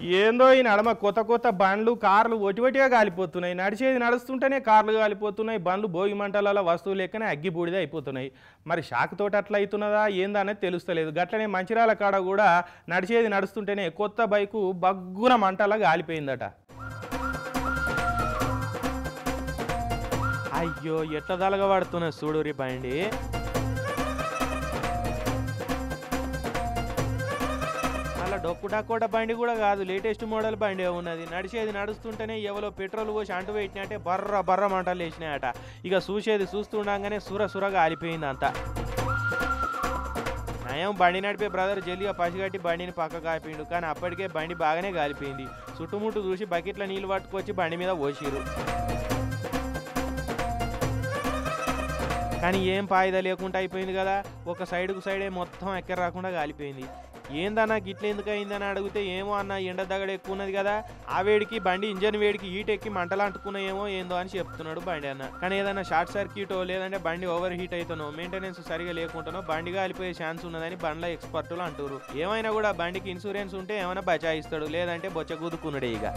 ఏందో ఈ నడమ కొత్త కొత్త బండ్లు కార్లు ఒటివటిగా కాలిపోతున్నాయి. నడిచేది నడుస్తుంటేనే కార్లు కాలిపోతున్నాయి. బండ్లు భోగి మంటలలో వస్తువులు లెక్కనే అగ్గి బూడిద అయిపోతున్నాయి. మరి షాక్ తోటి అట్లా అవుతున్నదా ఏందనేది తెలుస్తలేదు. గట్లనే మంచిర్యాల కాడ కూడా నడిచేది నడుస్తుంటేనే కొత్త బైకు బగ్గున మంటలా కాలిపోయిందట. అయ్యో ఎట్లా దలగబడుతున్నది చూడురి బండి. అలా డొక్కు డక్కోట బండి కూడా కాదు, లేటెస్ట్ మోడల్ బండి ఉన్నది. నడిచేది నడుస్తుంటేనే ఎవరో పెట్రోల్ పోసి అంటు పెట్టినట్టే బర్ర బర్ర మంటలు వేసినాయట. ఇక చూసేది చూస్తుండగానే సురగా ఆలిపోయింది అంతా. నయం బండి నడిపే బ్రదర్ జల్లిగా పసిగట్టి బండిని పక్క కాపిండు. కానీ అప్పటికే బండి బాగానే కాలిపోయింది. చుట్టుముట్టు చూసి బకెట్ల నీళ్ళు పట్టుకొచ్చి బండి మీద పోసిరు. కానీ ఏం ఫాయిదా లేకుండా అయిపోయింది కదా. ఒక సైడ్కు సైడే మొత్తం ఎక్కర రాకుండా కాలిపోయింది. ఏందన్నా గిట్ల ఎందుకు అయిందని అడిగితే ఏమో అన్న ఎండ దగడ ఎక్కువ ఉన్నది కదా, ఆ వేడికి బండి ఇంజన్ వేడికి హీట్ ఎక్కి మంటలు అంటుకున్నాయేమో ఏందో అని చెప్తున్నాడు బండి అన్న. కానీ ఏదన్నా షార్ట్ సర్క్యూటో లేదంటే బండి ఓవర్ హీట్ అవుతానో మెయింటెనెన్స్ సరిగా లేకుండానో బండి కాలిపోయే ఛాన్స్ ఉన్నదని బండ్ల ఎక్స్పర్టులు అంటారు. ఏమైనా కూడా బండికి ఇన్సూరెన్స్ ఉంటే ఏమైనా బచాయిస్తాడు, లేదంటే బొచ్చ గుద్దుకున్నాడే ఇక.